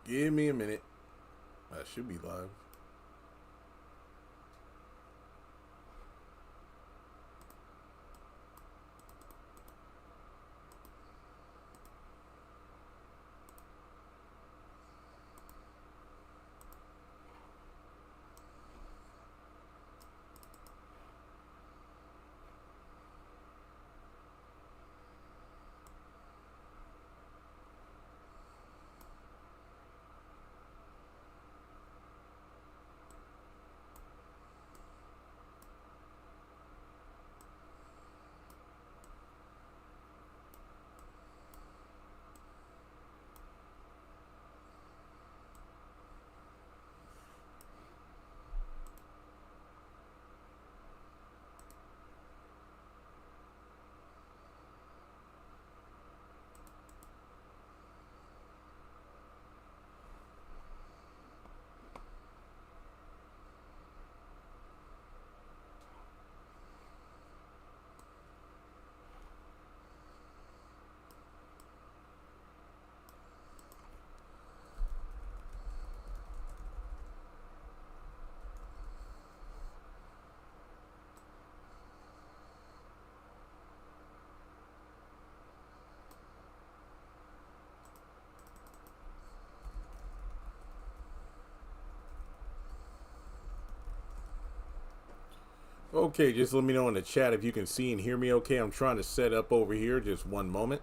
Give me a minute. I should be live. Okay, just let me know in the chat if you can see and hear me okay. I'm trying to set up over here. Just one moment.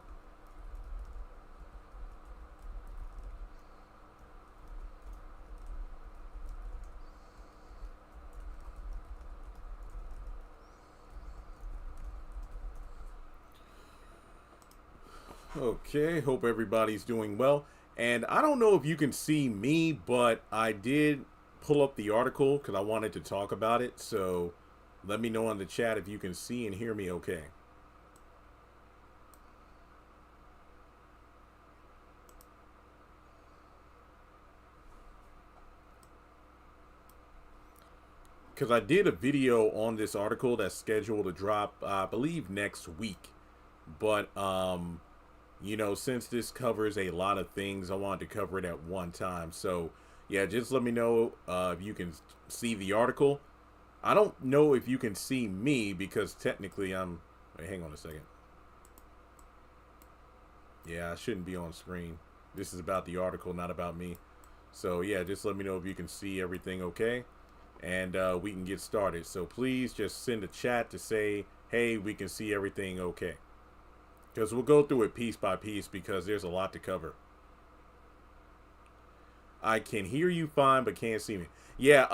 Okay, hope everybody's doing well. And I don't know if you can see me, but I did pull up the article because I wanted to talk about it. So let me know in the chat if you can see and hear me okay. Because I did a video on this article that's scheduled to drop, I believe, next week. But you know, since this covers a lot of things, I wanted to cover it at one time. So yeah, just let me know if you can see the article. I don't know if you can see me because technically I'm. Wait, hang on a second. Yeah, I shouldn't be on screen. This is about the article, not about me. So yeah, just let me know if you can see everything okay, and we can get started. So please just send a chat to say, hey, we can see everything okay. Because we'll go through it piece by piece because there's a lot to cover. I can hear you fine, but can't see me. Yeah,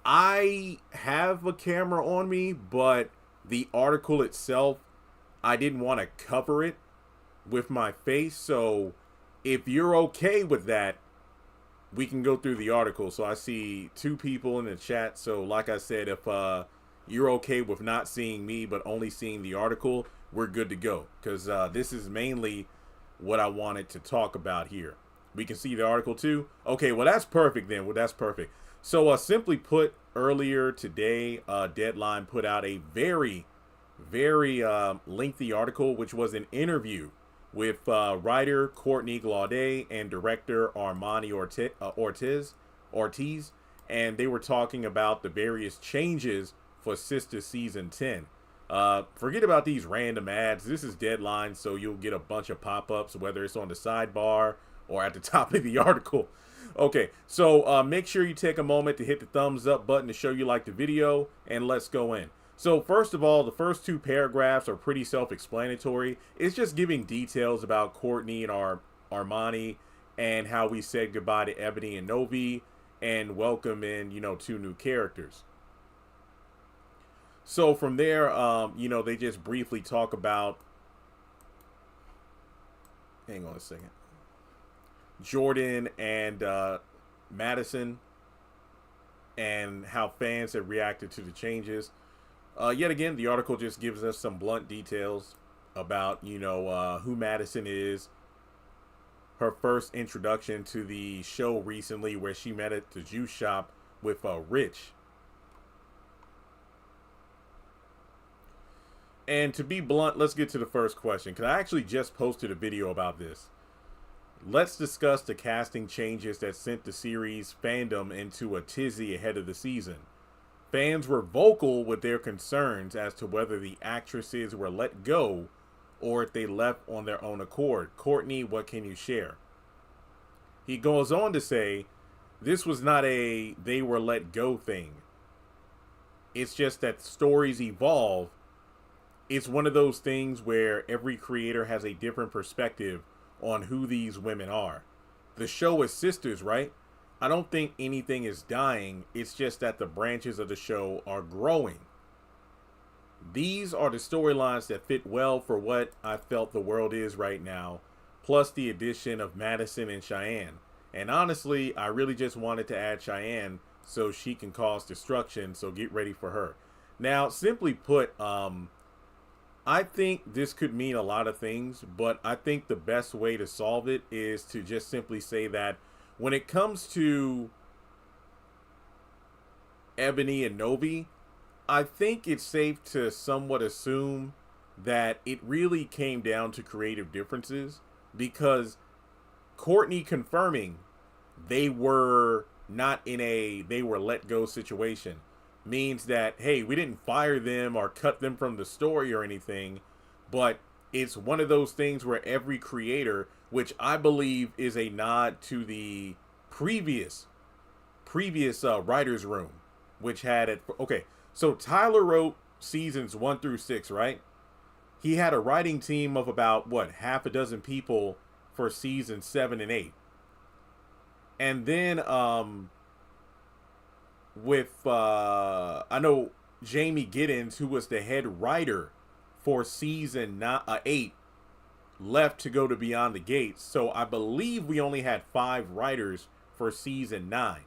I have a camera on me, but the article itself, I didn't want to cover it with my face. So if you're okay with that, we can go through the article. So I see two people in the chat. So like I said, if you're okay with not seeing me, but only seeing the article, we're good to go. Because this is mainly what I wanted to talk about here. We can see the article too. Okay, well, that's perfect then. Well, that's perfect. So simply put, earlier today, Deadline put out a very lengthy article, which was an interview with writer Courtney Glaudet and director Armani Ortiz, and they were talking about the various changes for Sistas Season 10. Forget about these random ads. This is Deadline, so you'll get a bunch of pop-ups, whether it's on the sidebar or at the top of the article. Okay, so make sure you take a moment to hit the thumbs up button to show you like the video, and let's go in. So first of all, the first two paragraphs are pretty self-explanatory. It's just giving details about Courtney and Armani and how we said goodbye to Ebony and Novi and welcome in, you know, two new characters. So from there, you know, they just briefly talk about, hang on a second, Jordan and Madison and how fans have reacted to the changes. Yet again, the article just gives us some blunt details about, you know, who Madison is, her first introduction to the show recently where she met at the juice shop with Rich. And to be blunt, let's get to the first question, because I actually just posted a video about this. Let's discuss the casting changes that sent the series fandom into a tizzy ahead of the season. Fans were vocal with their concerns as to whether the actresses were let go or if they left on their own accord. Courtney, what can you share? He goes on to say, this was not a they were let go thing. It's just that stories evolve. It's one of those things where every creator has a different perspective on who these women are. The show is Sistas, right? I don't think anything is dying. It's just that the branches of the show are growing. These are the storylines that fit well for what I felt the world is right now, plus the addition of Madison and Cheyenne. And honestly, I really just wanted to add Cheyenne so she can cause destruction, so get ready for her. Now, simply put, I think this could mean a lot of things, but I think the best way to solve it is to just simply say that when it comes to Ebony and Novi, I think it's safe to somewhat assume that it really came down to creative differences, because Courtney confirming they were not in a they were let go situation means that, hey, we didn't fire them or cut them from the story or anything, but it's one of those things where every creator, which I believe is a nod to the previous writers room, which had it. Okay, so Tyler wrote seasons 1 through 6, right? He had a writing team of about what, half a dozen people for season 7 and 8. And then with I know Jamie Giddens, who was the head writer for season 8, left to go to Beyond the Gates. So I believe we only had 5 writers for season 9.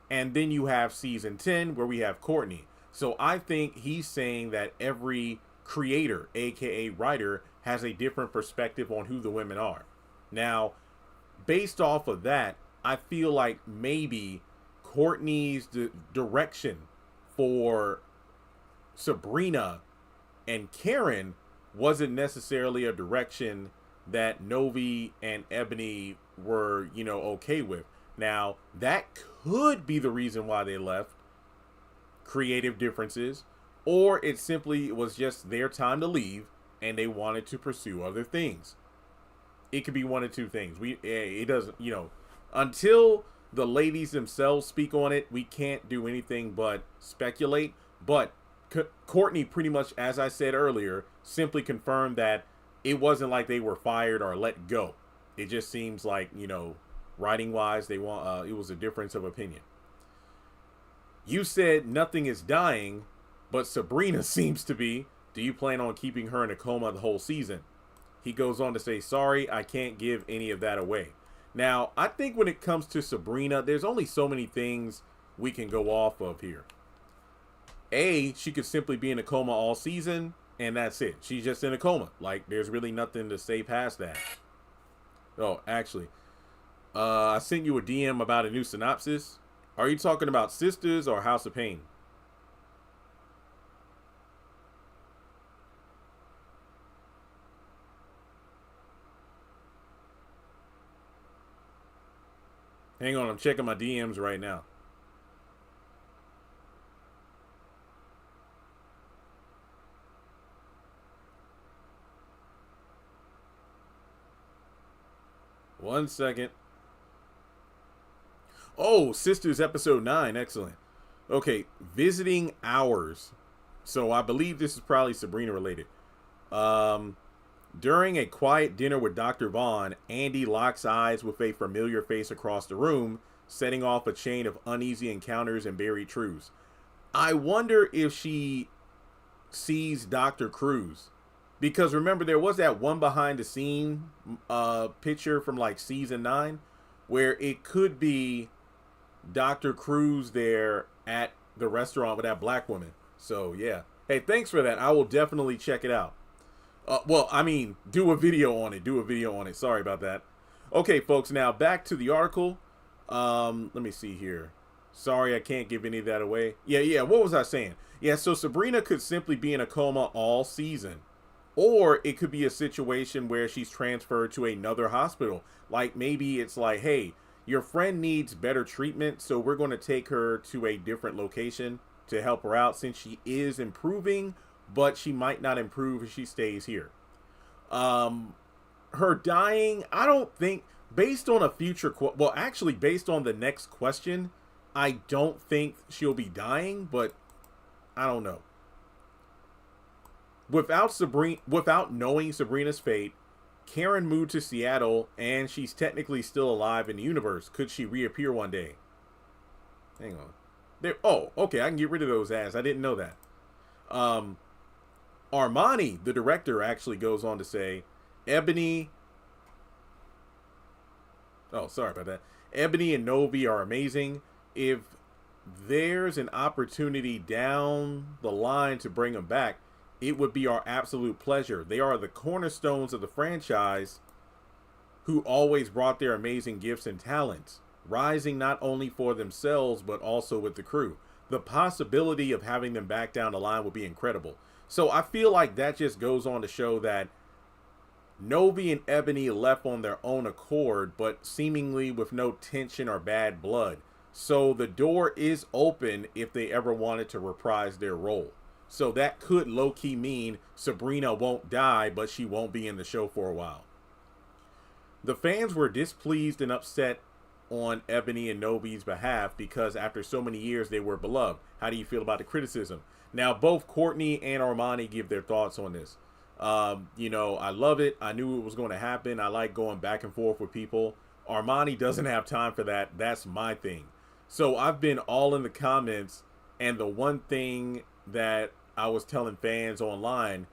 And then you have season 10 where we have Courtney. So I think he's saying that every creator, aka writer, has a different perspective on who the women are. Now, based off of that, I feel like maybe Courtney's direction for Sabrina and Karen wasn't necessarily a direction that Novi and Ebony were, okay with. Now, that could be the reason why they left. Creative differences. Or it simply was just their time to leave and they wanted to pursue other things. It could be one of two things. It doesn't, until the ladies themselves speak on it, we can't do anything but speculate. But Courtney pretty much, as I said earlier, simply confirmed that it wasn't like they were fired or let go. It just seems like, writing wise, it was a difference of opinion. You said nothing is dying, but Sabrina seems to be. Do you plan on keeping her in a coma the whole season? He goes on to say, sorry, I can't give any of that away. Now, I think when it comes to Sabrina, there's only so many things we can go off of here. A, she could simply be in a coma all season, and that's it. She's just in a coma. Like, there's really nothing to say past that. Oh, actually, I sent you a DM about a new synopsis. Are you talking about Sistas or House of Pain? Hang on, I'm checking my DMs right now. One second. Oh, Sisters episode 9. Excellent. Okay, visiting hours. So I believe this is probably Sabrina related. During a quiet dinner with Dr. Vaughn, Andy locks eyes with a familiar face across the room, setting off a chain of uneasy encounters and buried truths. I wonder if she sees Dr. Cruz. Because remember, there was that one behind the scene picture from like season 9 where it could be Dr. Cruz there at the restaurant with that black woman. So, yeah. Hey, thanks for that. I will definitely check it out. Do a video on it. Sorry about that. Okay, folks, now back to the article. Let me see here. Sorry, I can't give any of that away. Yeah, what was I saying? Yeah, so Sabrina could simply be in a coma all season. Or it could be a situation where she's transferred to another hospital. Like maybe it's like, hey, your friend needs better treatment, so we're going to take her to a different location to help her out since she is improving, but she might not improve if she stays here. Her dying, I don't think, based on a future, well, actually, based on the next question, I don't think she'll be dying, but I don't know. Without knowing Sabrina's fate, Karen moved to Seattle, and she's technically still alive in the universe. Could she reappear one day? Hang on. There. Oh, okay. I can get rid of those ads. I didn't know that. Armani, the director, actually goes on to say, Ebony. Oh, sorry about that. Ebony and Novi are amazing. If there's an opportunity down the line to bring them back, it would be our absolute pleasure. They are the cornerstones of the franchise who always brought their amazing gifts and talents, rising not only for themselves, but also with the crew. The possibility of having them back down the line would be incredible. So I feel like that just goes on to show that Novi and Ebony left on their own accord, but seemingly with no tension or bad blood. So the door is open if they ever wanted to reprise their role. So that could low-key mean Sabrina won't die, but she won't be in the show for a while. The fans were displeased and upset on Ebony and Novi's behalf because after so many years they were beloved. How do you feel about the criticism? Now, both Courtney and Armani give their thoughts on this. I love it. I knew it was going to happen. I like going back and forth with people. Armani doesn't have time for that. That's my thing. So I've been all in the comments, and the one thing that I was telling fans online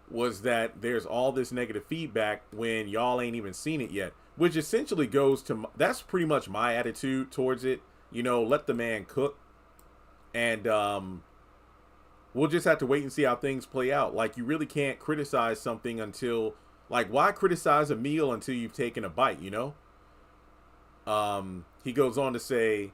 was that there's all this negative feedback when y'all ain't even seen it yet, which essentially goes to, that's pretty much my attitude towards it. Let the man cook, and we'll just have to wait and see how things play out. Like, you really can't criticize something until, like, why criticize a meal until you've taken a bite, He goes on to say,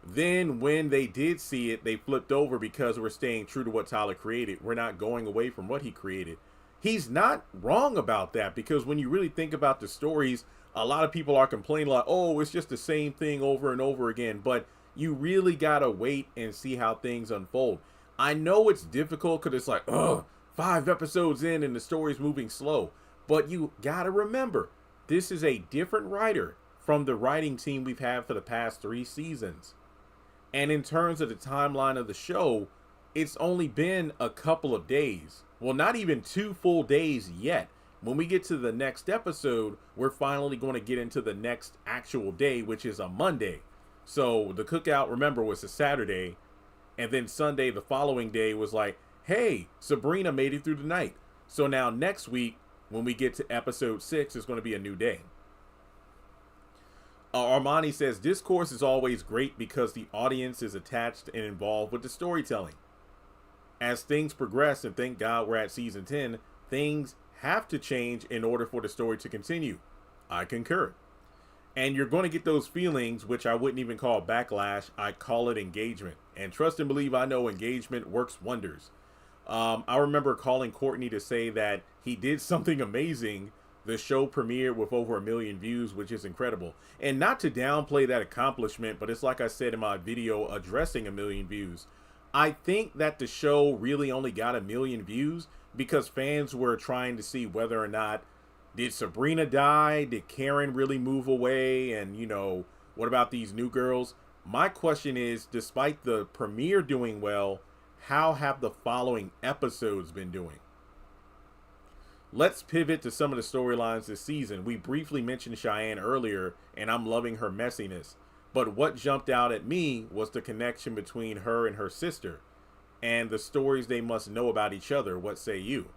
then when they did see it, they flipped over because we're staying true to what Tyler created. We're not going away from what he created. He's not wrong about that, because when you really think about the stories, a lot of people are complaining like, oh, it's just the same thing over and over again. But you really got to wait and see how things unfold. I know it's difficult because it's like, 5 episodes in and the story's moving slow. But you got to remember, this is a different writer from the writing team we've had for the past 3 seasons. And in terms of the timeline of the show, it's only been a couple of days. Well, not even 2 full days yet. When we get to the next episode, we're finally going to get into the next actual day, which is a Monday. So the cookout, remember, was a Saturday. And then Sunday, the following day, was like, hey, Sabrina made it through the night. So now next week, when we get to episode 6, it's going to be a new day. Armani says, discourse is always great because the audience is attached and involved with the storytelling. As things progress, and thank God we're at season 10, things have to change in order for the story to continue. I concur. And you're going to get those feelings, which I wouldn't even call backlash. I call it engagement. And trust and believe, I know engagement works wonders. I remember calling Courtney to say that he did something amazing. The show premiered with over 1 million views, which is incredible. And not to downplay that accomplishment, but it's like I said in my video addressing 1 million views. I think that the show really only got 1 million views because fans were trying to see whether or not, did Sabrina die? Did Karen really move away? And, what about these new girls? My question is, despite the premiere doing well, how have the following episodes been doing? Let's pivot to some of the storylines this season. We briefly mentioned Cheyenne earlier, and I'm loving her messiness. But what jumped out at me was the connection between her and her sister, and the stories they must know about each other. What say you?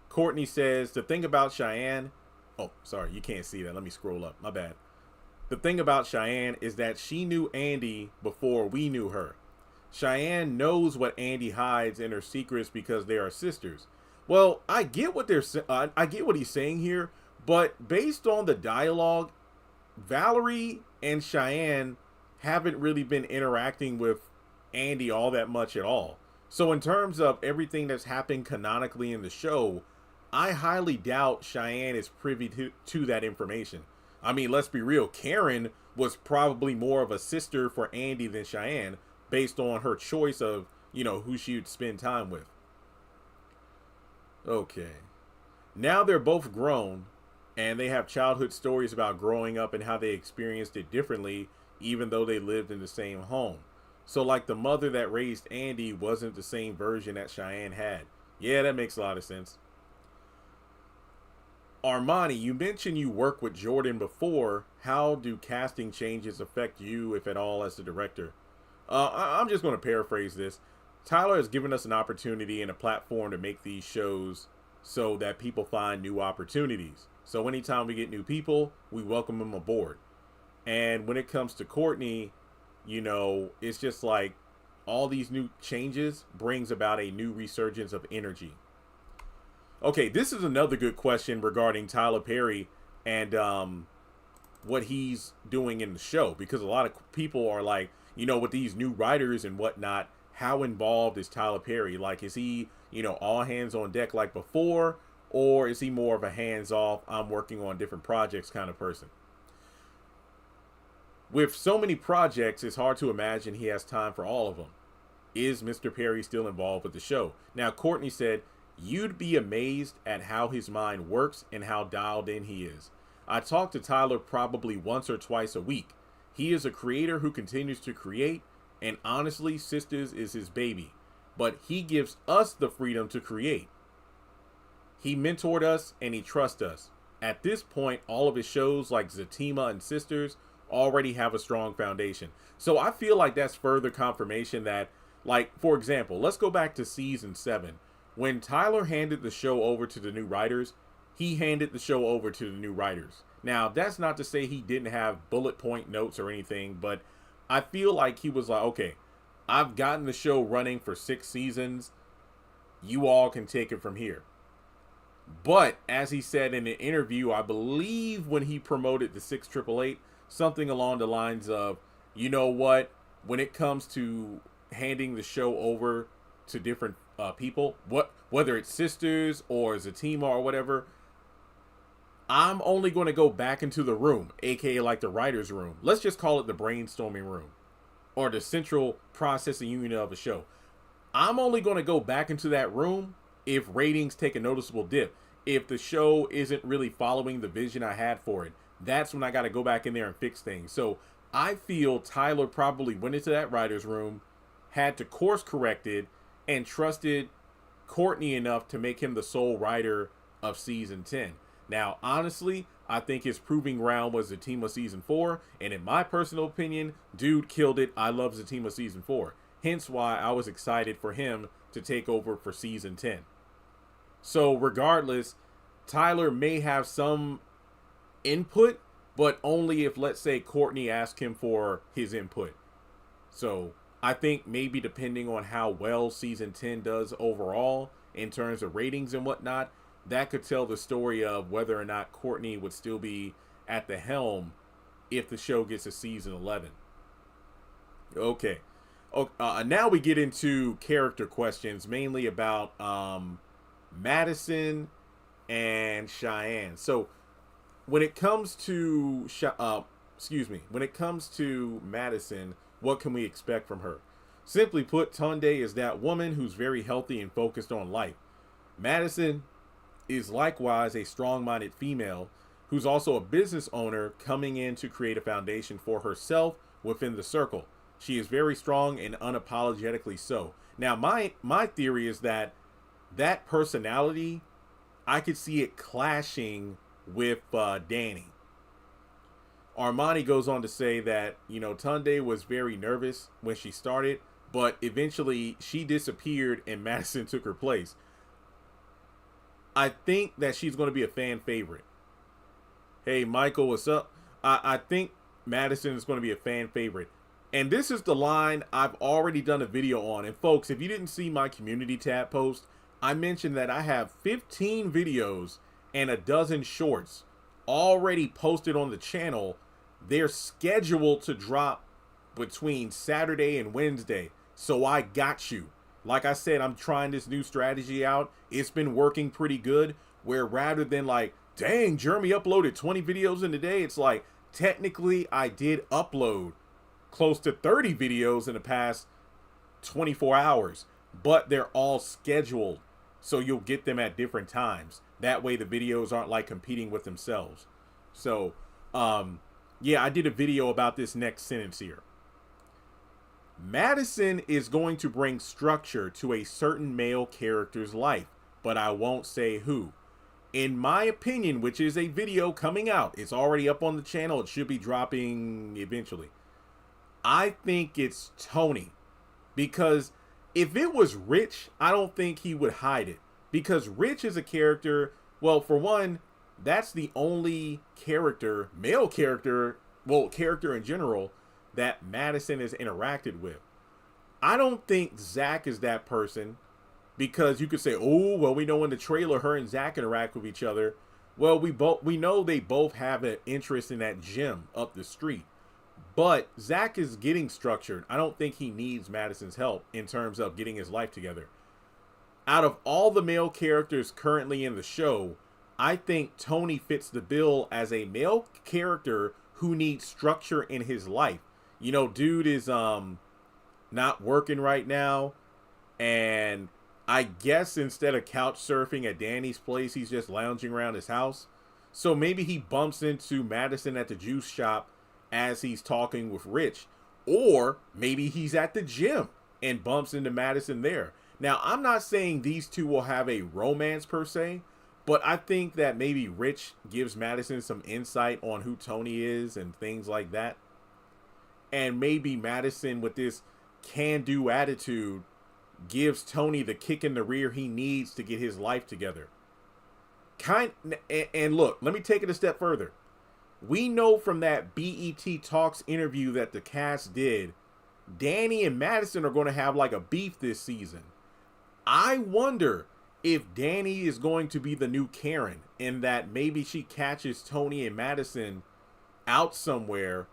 Courtney says, the thing about Cheyenne... Oh, sorry, you can't see that. Let me scroll up. My bad. The thing about Cheyenne is that she knew Andy before we knew her. Cheyenne knows what Andy hides in her secrets because they are sisters. Well, I get what I get what he's saying here, but based on the dialogue, Valerie and Cheyenne haven't really been interacting with Andy all that much at all. So in terms of everything that's happened canonically in the show, I highly doubt Cheyenne is privy to that information. I mean, let's be real. Karen was probably more of a sister for Andy than Cheyenne based on her choice of, who she would spend time with. Okay. Now they're both grown and they have childhood stories about growing up and how they experienced it differently, even though they lived in the same home. So, like, the mother that raised Andy wasn't the same version that Cheyenne had. Yeah, that makes a lot of sense. Armani, you mentioned you worked with Jordan before. How do casting changes affect you, if at all, as the director? I'm just going to paraphrase this. Tyler has given us an opportunity and a platform to make these shows so that people find new opportunities. So anytime we get new people, we welcome them aboard. And when it comes to Courtney, it's just like all these new changes brings about a new resurgence of energy. Okay, this is another good question regarding Tyler Perry and what he's doing in the show, because a lot of people are like, with these new writers and whatnot, how involved is Tyler Perry? Like, is he, all hands on deck like before, or is he more of a hands-off, I'm working on different projects kind of person? With so many projects, it's hard to imagine he has time for all of them. Is Mr. Perry still involved with the show? Now, Courtney said, you'd be amazed at how his mind works and how dialed in he is. I talk to Tyler probably once or twice a week. He is a creator who continues to create, and honestly, Sistas is his baby. But he gives us the freedom to create. He mentored us and he trusts us. At this point, all of his shows like Zatima and Sisters already have a strong foundation. So I feel like that's further confirmation that, like, for example, let's go back to season 7. When Tyler handed the show over to the new writers, he handed the show over to the new writers. Now, that's not to say he didn't have bullet point notes or anything, but I feel like he was like, okay, I've gotten the show running for 6 seasons. You all can take it from here. But as he said in an interview, I believe when he promoted the 6888, something along the lines of, you know what, when it comes to handing the show over to different people, whether it's Sisters or Zatima or whatever, I'm only going to go back into the room, aka like the writer's room. Let's just call it the brainstorming room or the central processing unit of a show. I'm only going to go back into that room if ratings take a noticeable dip. If the show isn't really following the vision I had for it, that's when I got to go back in there and fix things. So I feel Tyler probably went into that writer's room, had to course correct it, and trusted Courtney enough to make him the sole writer of season 10. Now, honestly, I think his proving ground was Zatima season 4, and in my personal opinion, dude killed it. I love Zatima season 4. Hence why I was excited for him to take over for season 10. So regardless, Tyler may have some input, but only if, let's say, Courtney asked him for his input. So I think maybe depending on how well season 10 does overall in terms of ratings and whatnot, that could tell the story of whether or not Courtney would still be at the helm if the show gets to season 11. Okay. Now we get into character questions, mainly about Madison and Cheyenne. So when it comes to Madison, what can we expect from her? Simply put, Tunde is that woman who's very healthy and focused on life. Madison is likewise a strong-minded female who's also a business owner coming in to create a foundation for herself within the circle. She is very strong and unapologetically so. Now, my theory is that personality, I could see it clashing with Danny. Armani goes on to say that, Tunde was very nervous when she started, but eventually she disappeared and Madison took her place. I think that she's going to be a fan favorite. Hey, Michael, what's up? I think Madison is going to be a fan favorite. And this is the line I've already done a video on. And folks, if you didn't see my community tab post, I mentioned that I have 15 videos and a dozen shorts already posted on the channel. They're scheduled to drop between Saturday and Wednesday. So I got you. Like I said, I'm trying this new strategy out. It's been working pretty good. where rather than like, dang, Jeremy uploaded 20 videos in a day, it's like, technically I did upload close to 30 videos in the past 24 hours, but they're all scheduled. So you'll get them at different times. That way the videos aren't like competing with themselves. So, yeah, I did a video about this next sentence here. Madison is going to bring structure to a certain male character's life, but I won't say who. In my opinion, which is a video coming out, it's already up on the channel, it should be dropping eventually. I think it's Tony, because if it was Rich, I don't think he would hide it, because Rich is a character, well, for one, that's the only character, male character, well, character in general, that Madison has interacted with. I don't think Zach is that person, because you could say, oh, well, we know in the trailer her and Zach interact with each other. Well, we know they both have an interest in that gym up the street. But Zach is getting structured. I don't think he needs Madison's help in terms of getting his life together. Out of all the male characters currently in the show, I think Tony fits the bill as a male character who needs structure in his life. You know, dude is not working right now, and I guess instead of couch surfing at Danny's place, he's just lounging around his house. So maybe he bumps into Madison at the juice shop as he's talking with Rich, or maybe he's at the gym and bumps into Madison there. Now, I'm not saying these two will have a romance per se, but I think that maybe Rich gives Madison some insight on who Tony is and things like that. And maybe Madison, with this can-do attitude, gives Tony the kick in the rear he needs to get his life together. And look, let me take it a step further. We know from that BET Talks interview that the cast did, Danny and Madison are going to have like a beef this season. I wonder if Danny is going to be the new Karen, in that maybe she catches Tony and Madison out somewhere,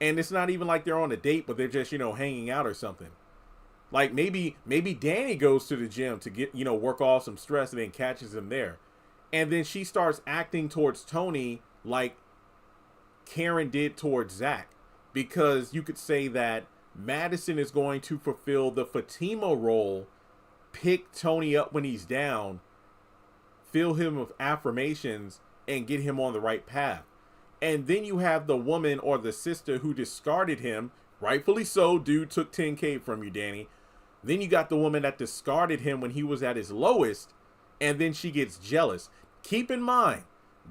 and it's not even like they're on a date, but they're just, you know, hanging out or something. Like maybe Danny goes to the gym to get, you know, work off some stress, and then catches him there. And then she starts acting towards Tony like Karen did towards Zach. Because you could say that Madison is going to fulfill the Fatima role, pick Tony up when he's down, fill him with affirmations, and get him on the right path. And then you have the woman or the sister who discarded him, rightfully so, dude took 10K from you, Danny. Then you got the woman that discarded him when he was at his lowest, and then she gets jealous. Keep in mind,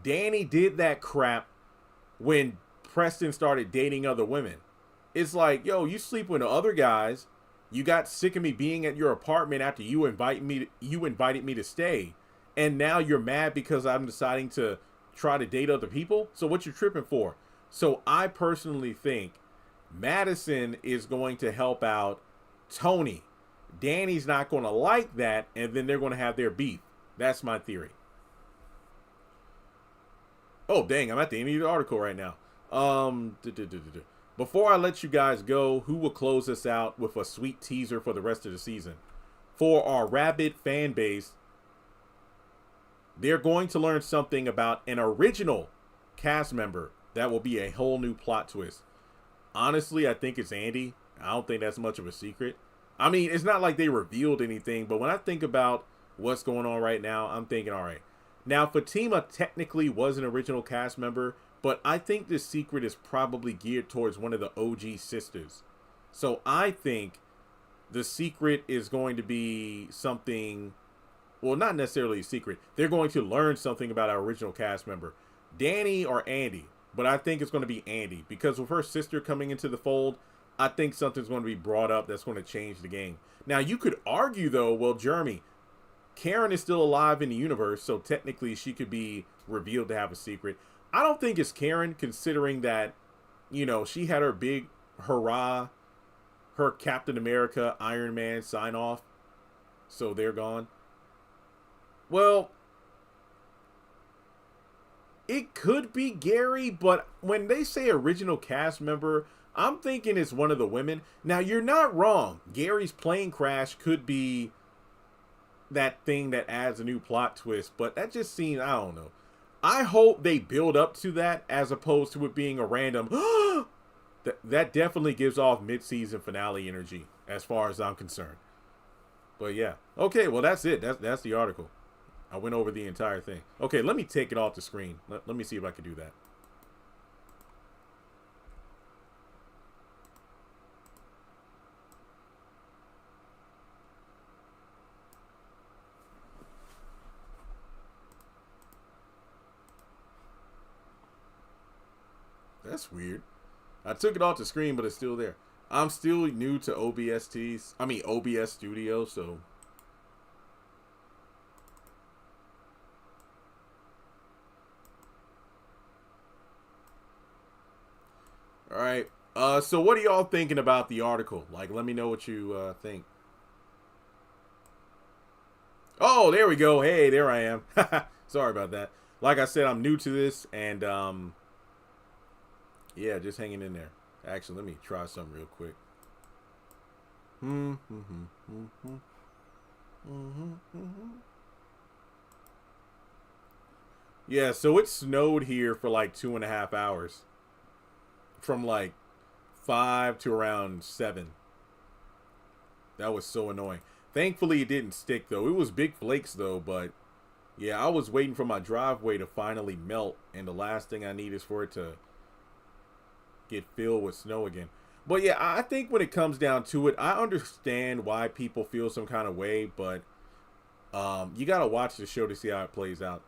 Danny did that crap when Preston started dating other women. It's like, yo, you sleep with other guys. You got sick of me being at your apartment after you invited me to stay. And now you're mad because I'm deciding to try to date other people? So what you tripping for? So I personally think Madison is going to help out Tony. Danny's not going to like that, and then they're going to have their beef. That's my theory. Oh, dang, I'm at the end of the article right now. Before I let you guys go, who will close us out with a sweet teaser for the rest of the season? For our rabid fan base, they're going to learn something about an original cast member that will be a whole new plot twist. Honestly, I think it's Andy. I don't think that's much of a secret. I mean, it's not like they revealed anything, but when I think about what's going on right now, I'm thinking, all right. Now, Fatima technically was an original cast member, but I think this secret is probably geared towards one of the OG sisters. So I think the secret is going to be something, well, not necessarily a secret. They're going to learn something about our original cast member, Danny or Andy. But I think it's going to be Andy, because with her sister coming into the fold, I think something's going to be brought up that's going to change the game. Now, you could argue, though, well, Jeremy, Karen is still alive in the universe, so technically she could be revealed to have a secret. I don't think it's Karen, considering that, you know, she had her big hurrah, her Captain America, Iron Man sign off. So they're gone. Well, it could be Gary, but when they say original cast member, I'm thinking it's one of the women. Now, you're not wrong. Gary's plane crash could be that thing that adds a new plot twist, but that just seems, I don't know. I hope they build up to that as opposed to it being a random. That definitely gives off mid-season finale energy as far as I'm concerned. But yeah. Okay, well that's it. That's the article. I went over the entire thing. Okay, let me take it off the screen. Let me see if I can do that. That's weird. I took it off the screen, but it's still there. I'm still new to OBS Studio, so. All right. So what are y'all thinking about the article? Like, let me know what you think. Oh, there we go. Hey, there I am. Sorry about that. Like I said, I'm new to this, and yeah, just hanging in there. Actually, let me try something real quick. Yeah, so it snowed here for like 2.5 hours. From like 5 to around 7. That was so annoying. Thankfully, it didn't stick, though. It was big flakes, though, but yeah, I was waiting for my driveway to finally melt, and the last thing I need is for it to get filled with snow again. But yeah, I think when it comes down to it, I understand why people feel some kind of way, but you gotta watch the show to see how it plays out.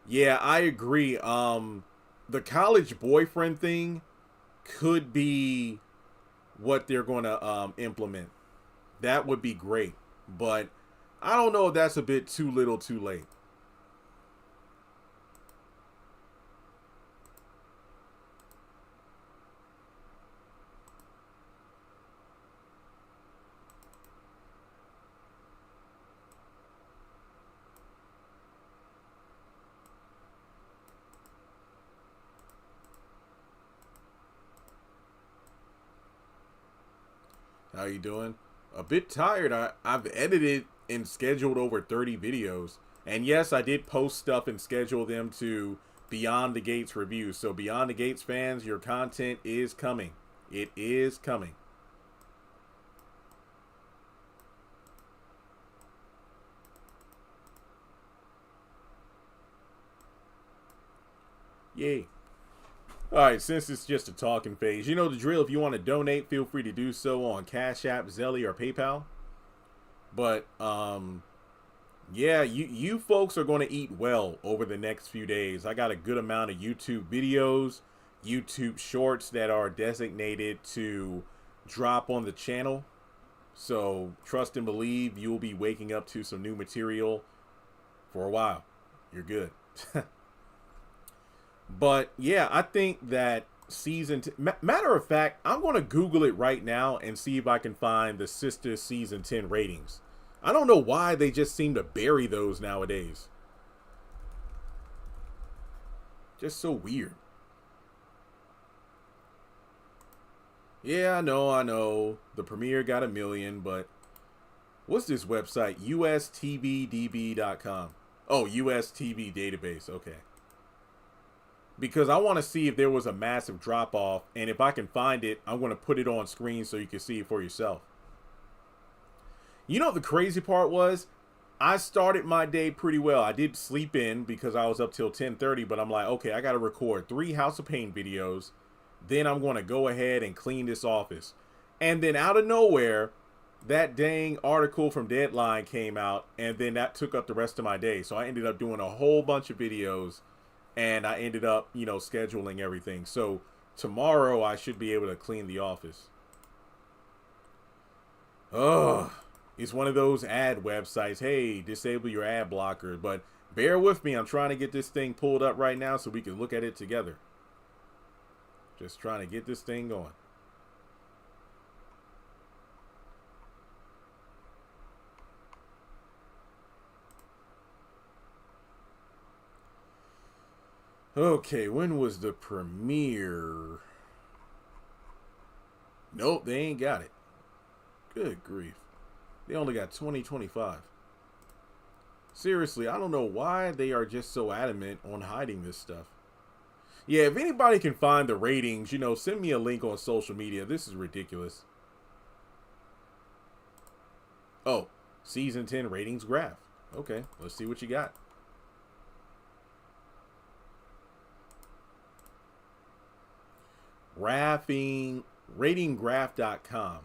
Yeah, I agree. The college boyfriend thing could be what they're going to implement. That would be great, but I don't know if that's a bit too little too late. How you doing? A bit tired. I've edited and scheduled over 30 videos. And yes, I did post stuff and schedule them to Beyond the Gates reviews. So Beyond the Gates fans, your content is coming. It is coming. Yay. Alright, since it's just a talking phase, you know the drill. If you want to donate, feel free to do so on Cash App, Zelle, or PayPal. But, yeah, you folks are going to eat well over the next few days. I got a good amount of YouTube videos, YouTube shorts that are designated to drop on the channel. So, trust and believe you'll be waking up to some new material for a while. You're good. But yeah, I think that matter of fact, I'm going to Google it right now and see if I can find the Sistas season 10 ratings. I don't know why they just seem to bury those nowadays. Just so weird. Yeah, I know. The premiere got 1 million, but what's this website? USTVDB.com. Oh, US TV database. Okay. Because I want to see if there was a massive drop-off, and if I can find it, I'm going to put it on screen so you can see it for yourself. You know what the crazy part was? I started my day pretty well. I did sleep in because I was up till 10:30, but I'm like, okay, I got to record 3 House of Pain videos. Then I'm going to go ahead and clean this office. And then out of nowhere, that dang article from Deadline came out, and then that took up the rest of my day. So I ended up doing a whole bunch of videos. And I ended up, scheduling everything. So tomorrow I should be able to clean the office. Ugh. It's one of those ad websites. Hey, disable your ad blocker. But bear with me. I'm trying to get this thing pulled up right now so we can look at it together. Just trying to get this thing going. Okay, when was the premiere? Nope, they ain't got it. Good grief. They only got 2025. Seriously, I don't know why they are just so adamant on hiding this stuff. Yeah, if anybody can find the ratings, send me a link on social media. This is ridiculous. Oh, season 10 ratings graph. Okay, let's see what you got. Ratinggraph.com.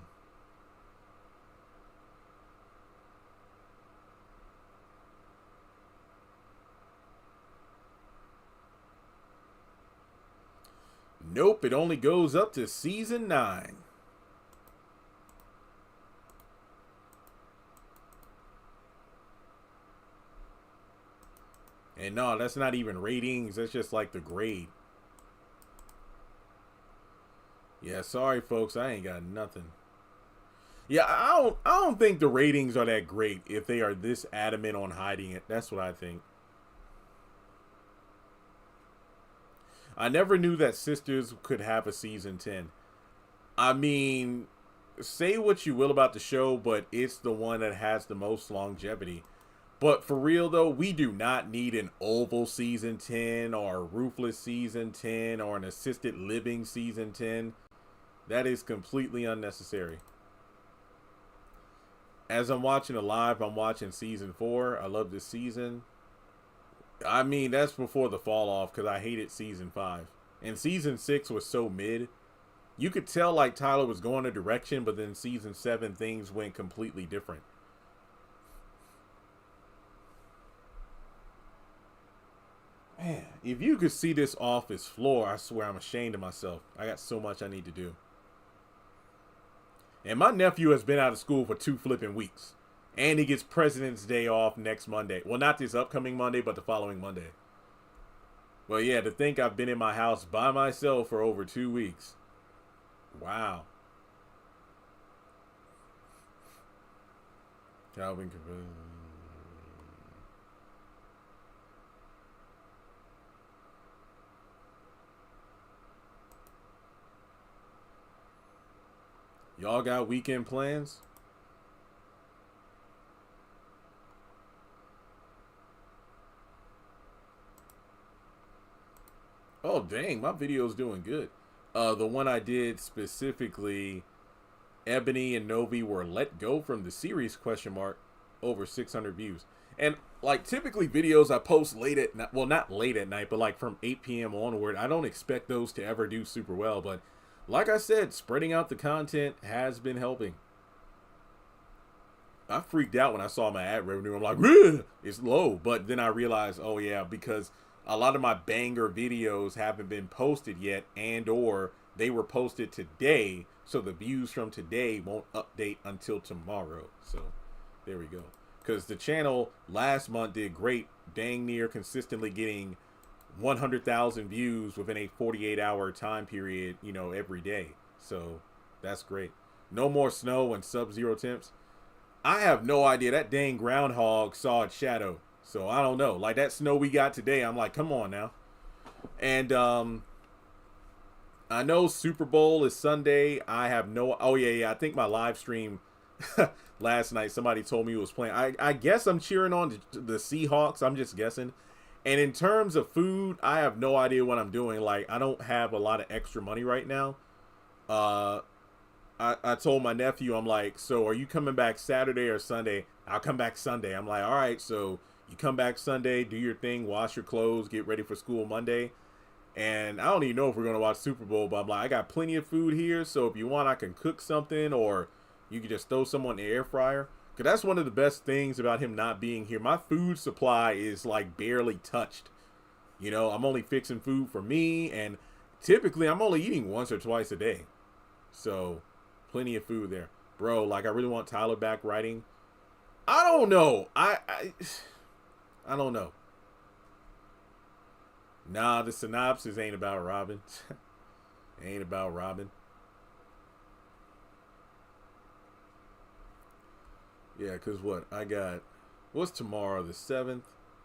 Nope, it only goes up to season 9. And no, that's not even ratings. That's just like the grade. Yeah, sorry folks, I ain't got nothing. Yeah, I don't think the ratings are that great if they are this adamant on hiding it. That's what I think. I never knew that Sisters could have a season 10. I mean, say what you will about the show, but it's the one that has the most longevity. But for real though, we do not need an Oval season 10 or a Ruthless season 10 or an Assisted Living season 10. That is completely unnecessary. As I'm watching it live, I'm watching season 4. I love this season. I mean, that's before the fall off because I hated season 5. And season 6 was so mid. You could tell like Tyler was going a direction, but then season 7 things went completely different. Man, if you could see this office floor, I swear I'm ashamed of myself. I got so much I need to do. And my nephew has been out of school for 2 flipping weeks. And he gets President's Day off next Monday. Well, not this upcoming Monday, but the following Monday. Well, yeah, to think I've been in my house by myself for over 2 weeks. Wow. Calvin. Y'all got weekend plans? Oh, dang, my video's doing good. The one I did specifically, Ebony and Novi were let go from the series, ? Over 600 views. And, like, typically videos I post late at night, well, not late at night, but, like, from 8 p.m. onward, I don't expect those to ever do super well, but like I said, spreading out the content has been helping. I freaked out when I saw my ad revenue. I'm like, ugh, it's low. But then I realized, oh yeah, because a lot of my banger videos haven't been posted yet, and or they were posted today, so the views from today won't update until tomorrow. So there we go. Because the channel last month did great, dang near consistently getting 100,000 views within a 48-hour time period, every day. So that's great. No more snow and sub-zero temps. I have no idea. That dang groundhog saw its shadow. So I don't know. Like that snow we got today, I'm like, come on now. And I know Super Bowl is Sunday. I have no. Oh yeah. I think my live stream last night, somebody told me it was playing. I guess I'm cheering on the Seahawks. I'm just guessing. And in terms of food, I have no idea what I'm doing. Like, I don't have a lot of extra money right now. I told my nephew, I'm like, so are you coming back Saturday or Sunday? I'll come back Sunday. I'm like, all right, so you come back Sunday, do your thing, wash your clothes, get ready for school Monday. And I don't even know if we're going to watch Super Bowl, but I'm like, I got plenty of food here. So if you want, I can cook something, or you can just throw some on the air fryer. Because that's one of the best things about him not being here. My food supply is like barely touched. I'm only fixing food for me. And typically I'm only eating once or twice a day. So plenty of food there. Bro, like I really want Tyler back writing. I don't know. I don't know. Nah, the synopsis ain't about Robin. Ain't about Robin. Yeah, because what? What's tomorrow? The 7th?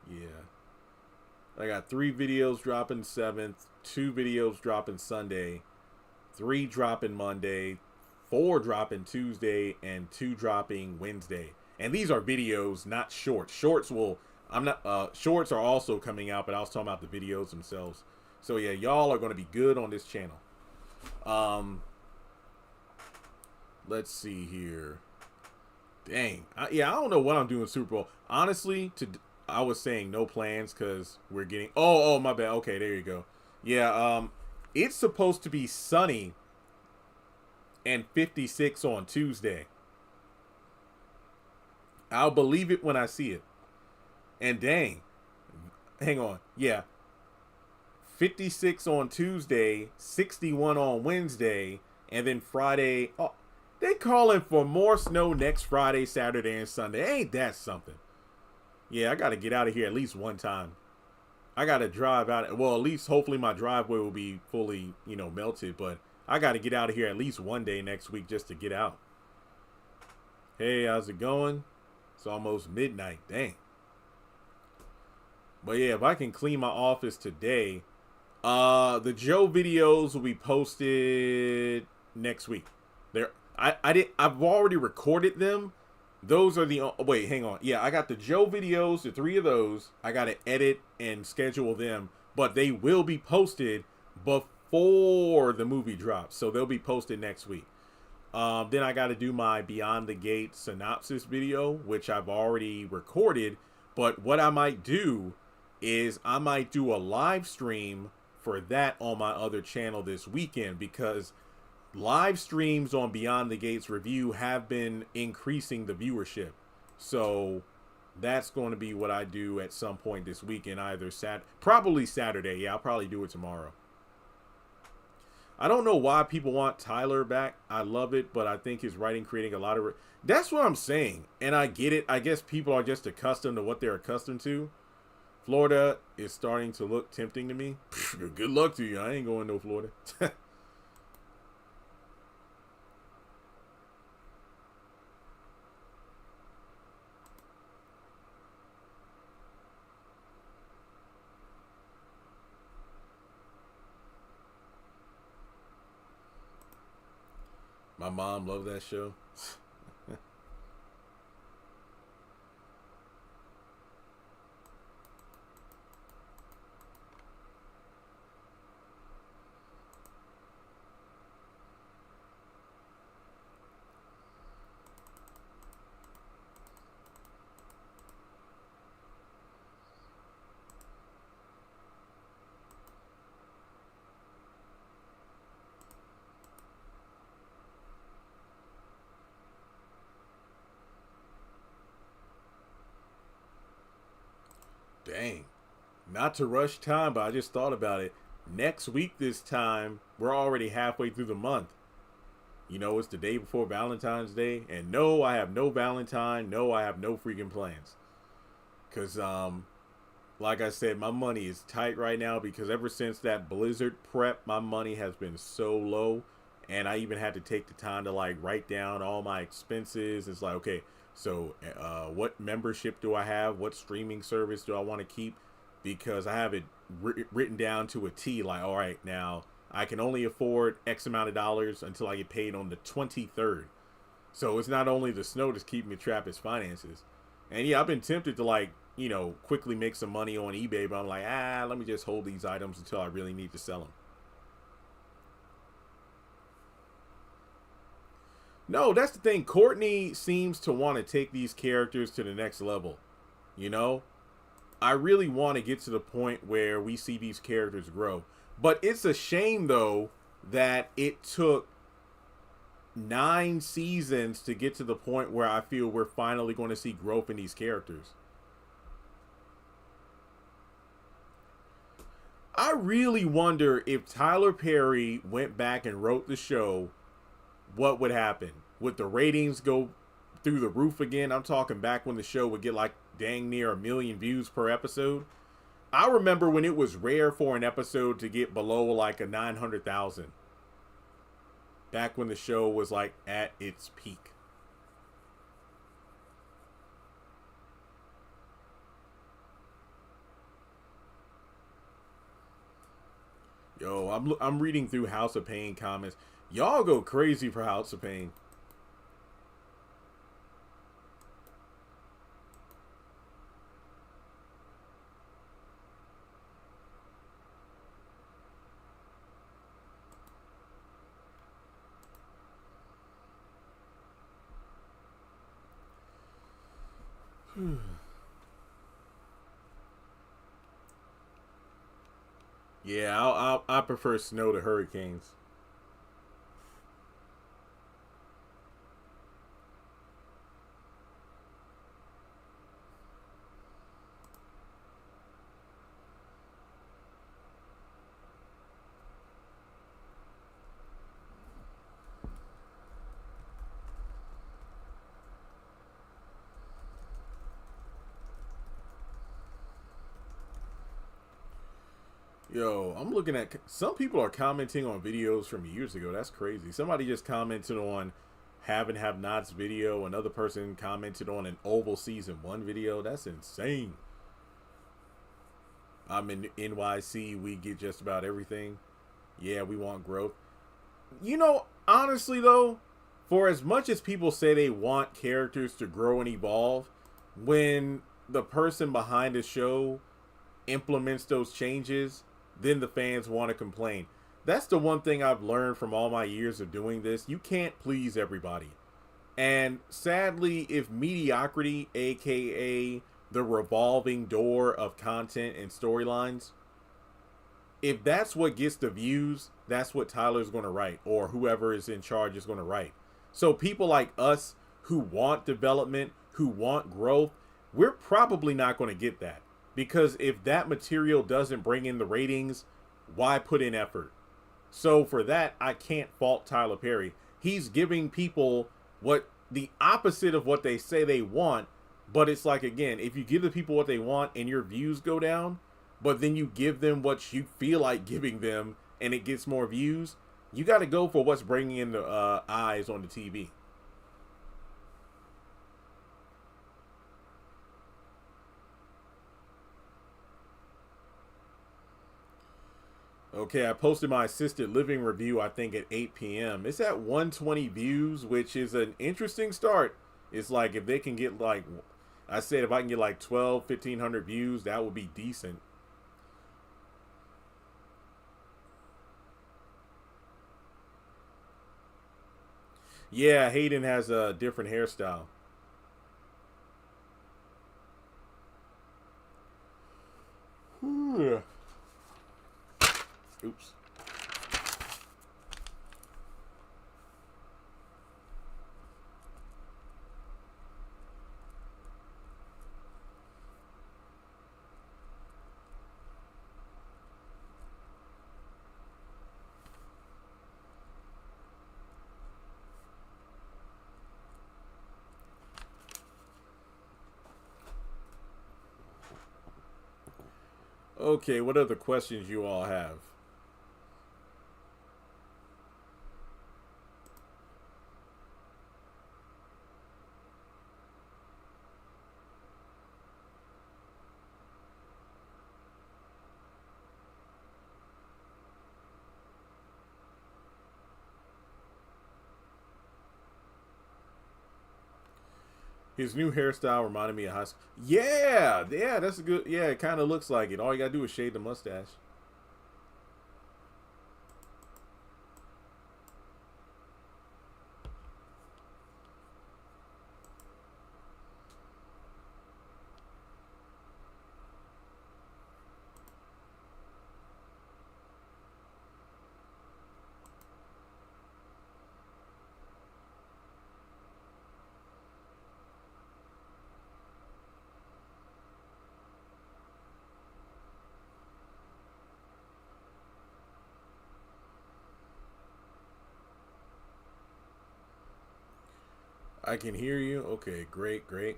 Yeah. I got 3 videos dropping 7th, 2 videos dropping Sunday, 3 dropping Monday, 4 dropping Tuesday and 2 dropping Wednesday. And these are videos, not shorts. Shorts are also coming out, but I was talking about the videos themselves. So yeah, y'all are going to be good on this channel. Let's see here. Dang. I don't know what I'm doing Super Bowl. Honestly, I was saying no plans because we're getting... Oh, my bad. Okay, there you go. Yeah, it's supposed to be sunny and 56 on Tuesday. I'll believe it when I see it. And dang. Hang on. Yeah. 56 on Tuesday, 61 on Wednesday, and then Friday... Oh, they calling for more snow next Friday, Saturday, and Sunday. Ain't that something? Yeah, I got to get out of here at least one time. I got to drive out. Well, at least hopefully my driveway will be fully, melted. But I got to get out of here at least one day next week just to get out. Hey, how's it going? It's almost midnight. Dang. But yeah, if I can clean my office today, the Joe videos will be posted next week. I've already recorded them. Those are the... Wait, hang on. Yeah, I got the Joe videos, the 3 of those. I got to edit and schedule them. But they will be posted before the movie drops. So they'll be posted next week. Then I got to do my Beyond the Gate synopsis video, which I've already recorded. But what I might do is I might do a live stream for that on my other channel this weekend, because live streams on Beyond the Gates review have been increasing the viewership. So that's going to be what I do at some point this weekend, probably Saturday. Yeah, I'll probably do it tomorrow. I don't know why people want Tyler back. I love it, but I think his writing creating a lot of... That's what I'm saying. And I get it. I guess people are just accustomed to what they're accustomed to. Florida is starting to look tempting to me. Good luck to you. I ain't going to Florida. My mom loved that show. Dang. Not to rush time, but I just thought about it. Next week this time, we're already halfway through the month. It's the day before Valentine's Day. And no, I have no Valentine. No, I have no freaking plans. Because, like I said, my money is tight right now because ever since that Blizzard prep, my money has been so low. And I even had to take the time to, write down all my expenses. It's like, okay, so what membership do I have? What streaming service do I want to keep? Because I have it written down to a T. Like, all right, now I can only afford X amount of dollars until I get paid on the 23rd. So it's not only the snow that's keeping me trapped, it's finances. And yeah, I've been tempted to quickly make some money on eBay, but I'm like, let me just hold these items until I really need to sell them. No, that's the thing. Courtney seems to want to take these characters to the next level. I really want to get to the point where we see these characters grow. But it's a shame, though, that it took 9 seasons to get to the point where I feel we're finally going to see growth in these characters. I really wonder if Tyler Perry went back and wrote the show, what would happen? Would the ratings go through the roof again? I'm talking back when the show would get dang near 1 million views per episode. I remember when it was rare for an episode to get below a 900,000. Back when the show was at its peak. Yo, I'm reading through House of Pain comments. Y'all go crazy for House of Pain. Yeah, I prefer snow to hurricanes. Yo, I'm looking at some people are commenting on videos from years ago. That's crazy. Somebody just commented on Have and Have Nots video. Another person commented on an Oval Season 1 video. That's insane. I'm in NYC. We get just about everything. Yeah, we want growth. You know, honestly though, for as much as people say they want characters to grow and evolve, when the person behind the show implements those changes, then the fans want to complain. That's the one thing I've learned from all my years of doing this. You can't please everybody. And sadly, if mediocrity, aka the revolving door of content and storylines, if that's what gets the views, that's what Tyler's going to write, or whoever is in charge is going to write. So people like us who want development, who want growth, we're probably not going to get that. Because if that material doesn't bring in the ratings, why put in effort? So for that, I can't fault Tyler Perry. He's giving people what the opposite of what they say they want. But it's like, again, if you give the people what they want and your views go down, but then you give them what you feel like giving them and it gets more views, you got to go for what's bringing in the eyes on the TV. Okay, I posted my assisted living review, I think, at 8 p.m. It's at 120 views, which is an interesting start. It's like if they can get like, I said, if I can get like 12, 1,500 views, that would be decent. Yeah, Hayden has a different hairstyle. Oops. Okay, what other questions you all have? His new hairstyle reminded me of high school. Yeah, yeah, that's a good. Yeah, it kind of looks like it. All you gotta do is shade the mustache. I can hear you. Okay, great, great.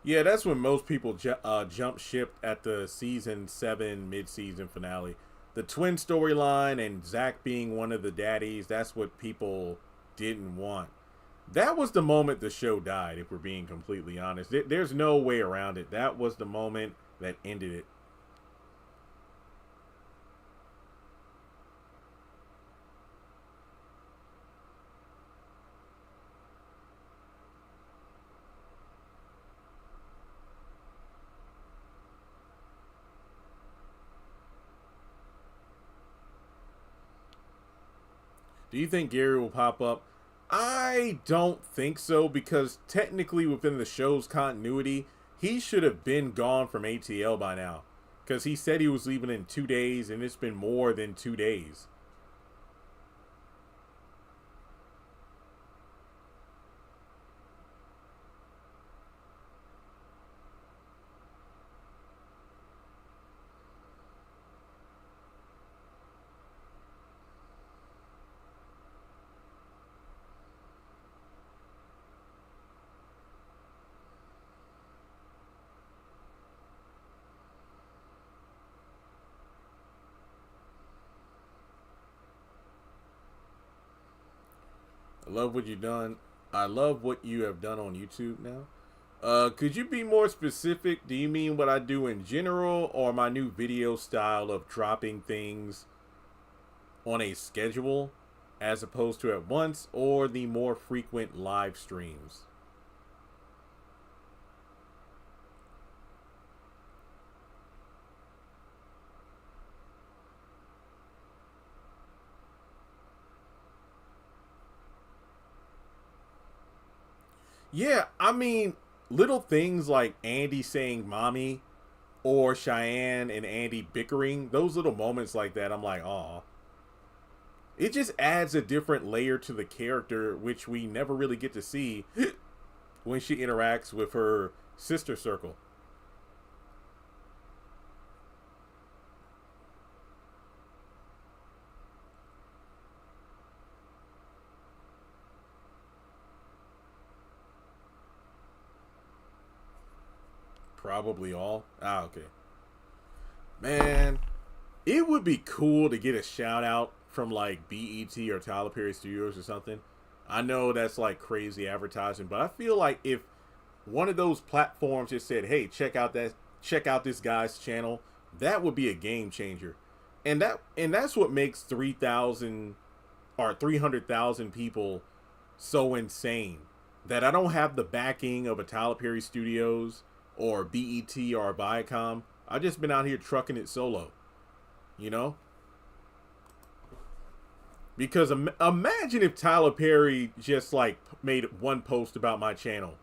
Yeah, that's when most people jump ship at the season 7 mid-season finale. The twin storyline and Zach being one of the daddies, that's what people didn't want. That was the moment the show died, if we're being completely honest. There's no way around it. That was the moment that ended it. Do you think Gary will pop up? I don't think so, because technically within the show's continuity, he should have been gone from ATL by now. Because he said he was leaving in 2 days, and it's been more than 2 days. I love what you've done. I love what you have done on YouTube now. Could you be more specific? Do you mean what I do in general, or my new video style of dropping things on a schedule as opposed to at once, or the more frequent live streams? Yeah, I mean, little things like Andy saying mommy or Cheyenne and Andy bickering, those little moments like that, I'm like, aw. It just adds a different layer to the character, which we never really get to see when she interacts with her sister circle. Probably all. Ah, okay. Man, it would be cool to get a shout out from like BET or Tyler Perry Studios or something. I know that's like crazy advertising, but I feel like if one of those platforms just said, "Hey, check out this guy's channel," that would be a game changer. And that's what makes 3,000 or 300,000 people so insane, that I don't have the backing of a Tyler Perry Studios or BET or Viacom. I've just been out here trucking it solo, you know? Because imagine if Tyler Perry just like made one post about my channel.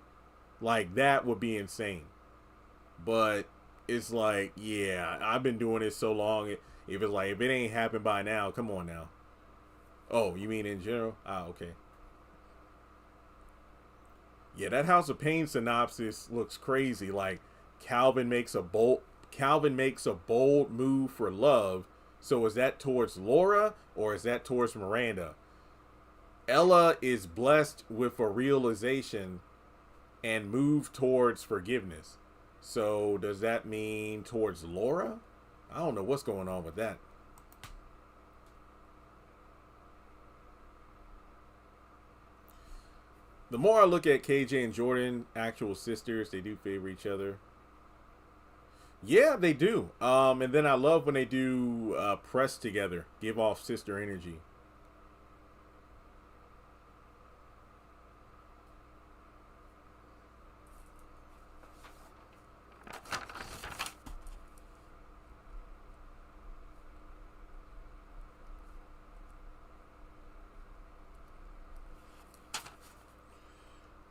Like, that would be insane. But it's like, yeah, I've been doing this so long. If it's like, if it ain't happened by now, come on now. Oh, you mean in general? Ah, okay. Yeah, that House of Pain synopsis looks crazy. Like, Calvin makes a bold Calvin makes a bold move for love. So is that towards Laura or is that towards Miranda? Ella is blessed with a realization and move towards forgiveness. So does that mean towards Laura? I don't know what's going on with that. The more I look at KJ and Jordan, actual sisters, they do favor each other. Yeah, they do. And then I love when they do press together, give off sister energy.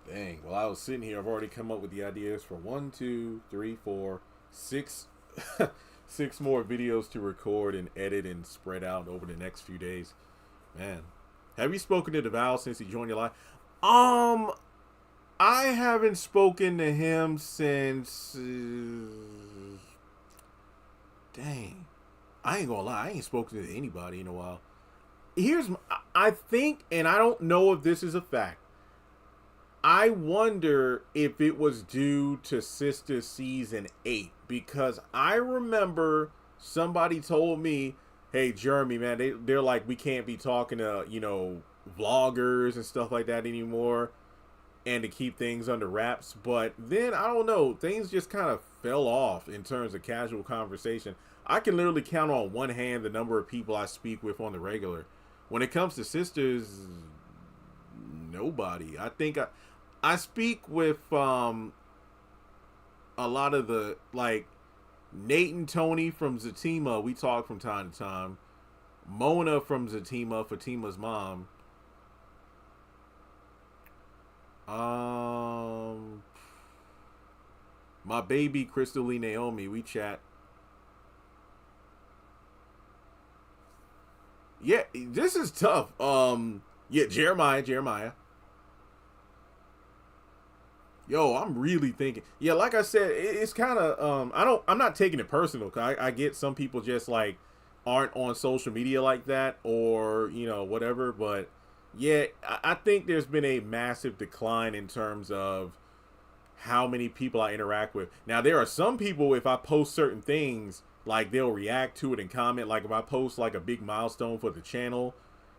Dang. Well, I was sitting here. I've already come up with the ideas for one, two, three, four, six, six more videos to record and edit and spread out over the next few days. Man, have you spoken to DeVal since he joined your life? Um, I haven't spoken to him since. Dang, I ain't gonna lie. I ain't spoken to anybody in a while. I think, and I don't know if this is a fact. I wonder if it was due to Sister Season 8, because I remember somebody told me hey Jeremy, man, they're like, we can't be talking to, vloggers and stuff like that anymore, and to keep things under wraps. But then I don't know, things just kind of fell off in terms of casual conversation. I can literally count on one hand the number of people I speak with on the regular. When it comes to sisters, nobody. I think I speak with a lot of the, like, Nate and Tony from Zatima. We talk from time to time. Mona from Zatima, Fatima's mom. My baby Crystal Lee Naomi, we chat. Yeah, this is tough. Yeah, Jeremiah. Yo, I'm really thinking. Yeah, like I said, it's kind of I'm not taking it personal, cuz I get some people just like aren't on social media like that, or, whatever, but yeah, I think there's been a massive decline in terms of how many people I interact with. Now, there are some people, if I post certain things, like, they'll react to it and comment. Like, if I post like a big milestone for the channel,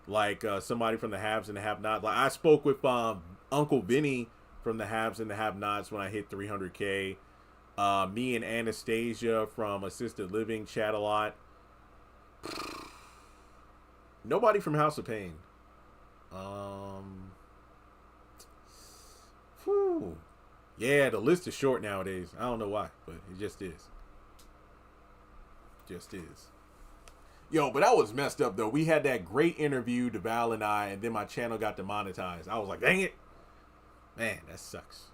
like somebody from the Haves and the Have-Nots. Like, I spoke with Uncle Vinny from the Haves and the Have-Nots when I hit 300K. Me and Anastasia from Assisted Living chat a lot. Nobody from House of Pain. Whew. Yeah, the list is short nowadays. I don't know why, but it just is. Just is. Yo, but that was messed up though. We had that great interview, DeVal and I, and then my channel got demonetized. I was like, dang it. Man, that sucks.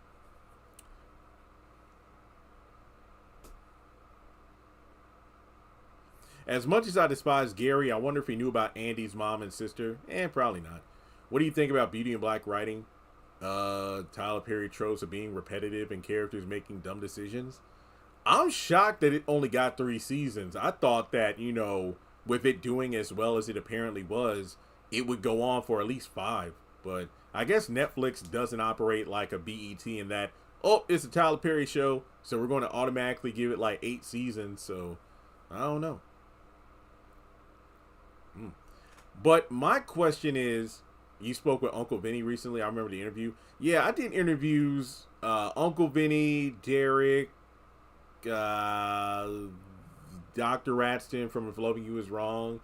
As much as I despise Gary, I wonder if he knew about Andy's mom and sister. Probably not. What do you think about Beauty and Black writing? Tyler Perry tropes of being repetitive and characters making dumb decisions. I'm shocked that it only got 3 seasons. I thought that, with it doing as well as it apparently was, it would go on for at least 5. But I guess Netflix doesn't operate like a BET in that, oh, it's a Tyler Perry show, so we're going to automatically give it like 8 seasons. So, I don't know. But my question is, you spoke with Uncle Vinny recently. I remember the interview. Yeah, I did interviews. Uncle Vinny, Derek, Dr. Ratston from If Loving You Is Wrong,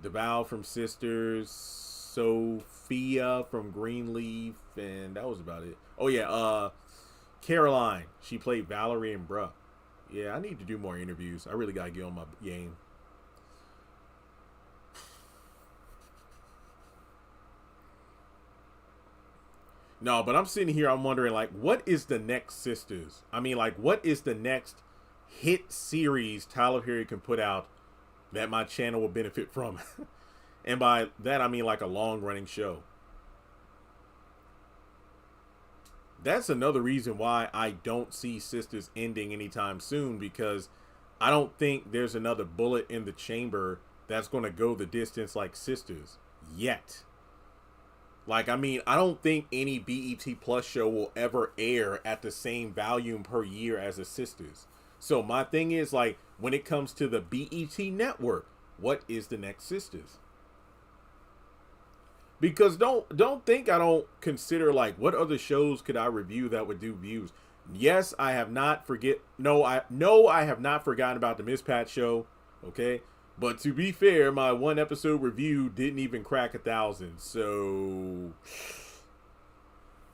DeVal from Sisters, Sophia from Greenleaf, and that was about it. Oh yeah, Caroline. She played Valerie and Bruh. Yeah, I need to do more interviews. I really gotta get on my game. No, but I'm sitting here, I'm wondering, like, what is the next Sisters? I mean, like, what is the next hit series Tyler Perry can put out that my channel will benefit from? And by that, I mean, like, a long-running show. That's another reason why I don't see Sisters ending anytime soon, because I don't think there's another bullet in the chamber that's going to go the distance like Sisters yet. Like, I mean, I don't think any BET Plus show will ever air at the same volume per year as the Sisters. So my thing is, like, when it comes to the BET network, what is the next Sisters? Because don't think I don't consider, like, what other shows could I review that would do views. Yes, I have not I have not forgotten about the Miss Pat show, okay? But to be fair, my 1 episode review didn't even crack 1,000. So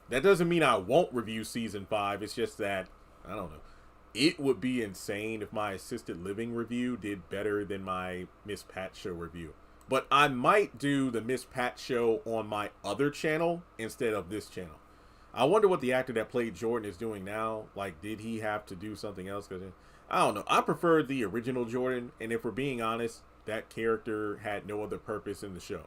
that doesn't mean I won't review season 5. It's just that, I don't know. It would be insane if my Assisted Living review did better than my Miss Pat show review. But I might do the Miss Pat show on my other channel instead of this channel. I wonder what the actor that played Jordan is doing now. Like, did he have to do something else? Because I don't know. I prefer the original Jordan, and if we're being honest, that character had no other purpose in the show.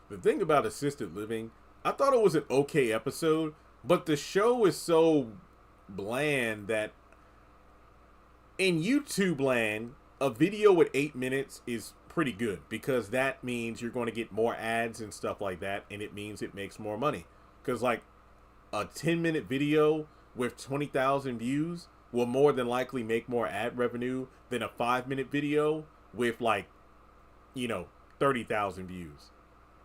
The thing about Assisted Living, I thought it was an okay episode, but the show is so bland that in YouTube land, a video with 8 minutes is pretty good, because that means you're going to get more ads and stuff like that, and it means it makes more money. Because like a 10-minute video with 20,000 views will more than likely make more ad revenue than a 5-minute video with like, 30,000 views.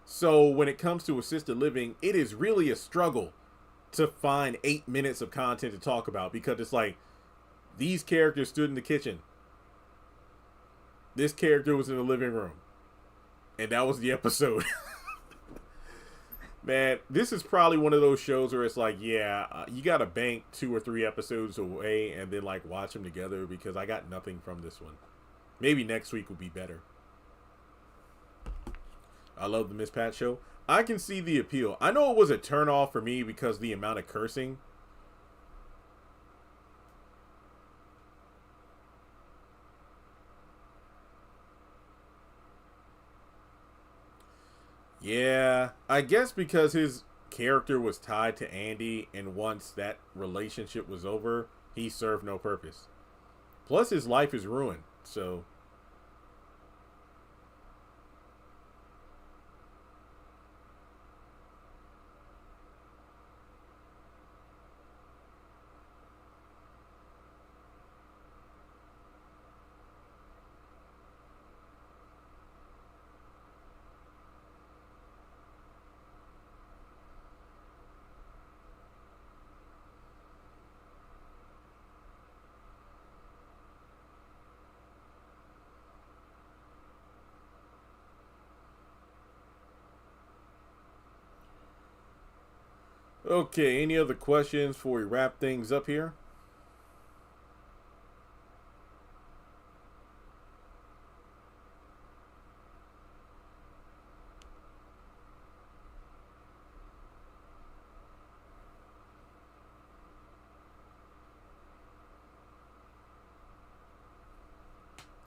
So when it comes to assisted living, it is really a struggle to find 8 minutes of content to talk about, because it's like these characters stood in the kitchen. This character was in the living room. And that was the episode. Man, this is probably one of those shows where it's like, you got to bank 2 or 3 episodes away and then like watch them together, because I got nothing from this one. Maybe next week would be better. I love the Miss Pat show. I can see the appeal. I know it was a turnoff for me because of the amount of cursing. Yeah, I guess because his character was tied to Andy, and once that relationship was over, he served no purpose. Plus, his life is ruined, so... Okay, any other questions before we wrap things up here?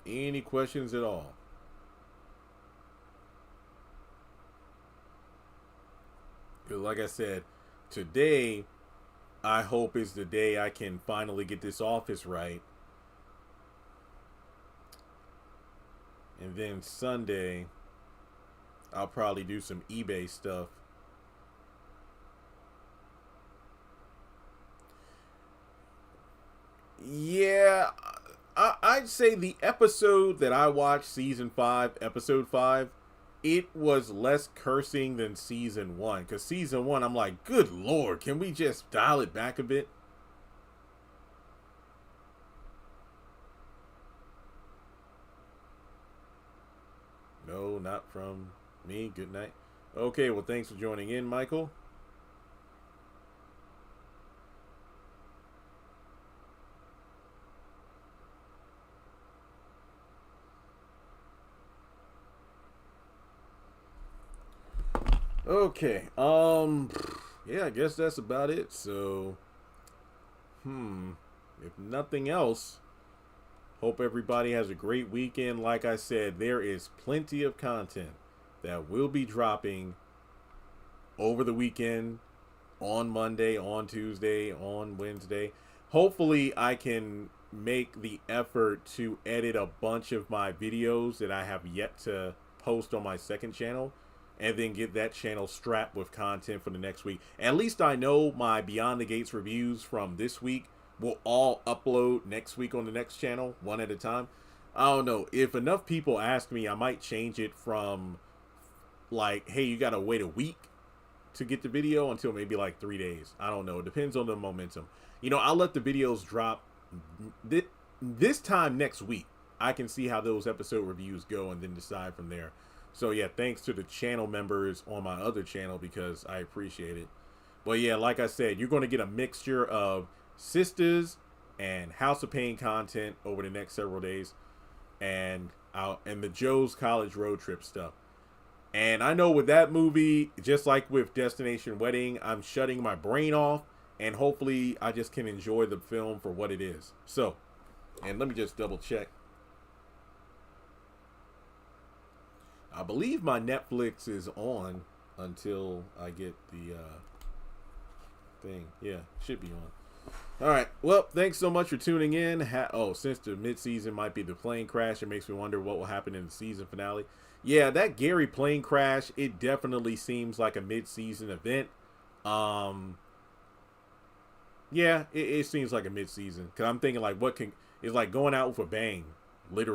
Any questions at all? Because like I said, today, I hope is the day I can finally get this office right. And then Sunday, I'll probably do some eBay stuff. Yeah, I'd say the episode that I watched, season 5, episode 5, it was less cursing than season 1. Because season 1, I'm like, good lord, can we just dial it back a bit? No, not from me. Good night. Okay, well, thanks for joining in, Michael. Okay, yeah, I guess that's about it. So, if nothing else, hope everybody has a great weekend. Like I said, there is plenty of content that will be dropping over the weekend, on Monday, on Tuesday, on Wednesday. Hopefully, I can make the effort to edit a bunch of my videos that I have yet to post on my second channel, and then get that channel strapped with content for the next week. At least I know my Beyond the Gates reviews from this week will all upload next week on the next channel, one at a time. I don't know. If enough people ask me, I might change it from like, hey, you gotta wait a week to get the video, until maybe like 3 days. I don't know. It depends on the momentum. I'll let the videos drop this time next week. I can see how those episode reviews go and then decide from there. So yeah, thanks to the channel members on my other channel, because I appreciate it. But yeah, like I said, you're going to get a mixture of Sistas and House of Pain content over the next several days, and the Joe's College Road Trip stuff. And I know with that movie, just like with Destination Wedding, I'm shutting my brain off, and hopefully I just can enjoy the film for what it is. So, and let me just double check. I believe my Netflix is on until I get the thing. Yeah, should be on. All right. Well, thanks so much for tuning in. Since the mid-season might be the plane crash, it makes me wonder what will happen in the season finale. Yeah, that Gary plane crash, it definitely seems like a mid-season event. Yeah, it seems like a mid-season. Because I'm thinking, like, what can... It's like going out with a bang, literally.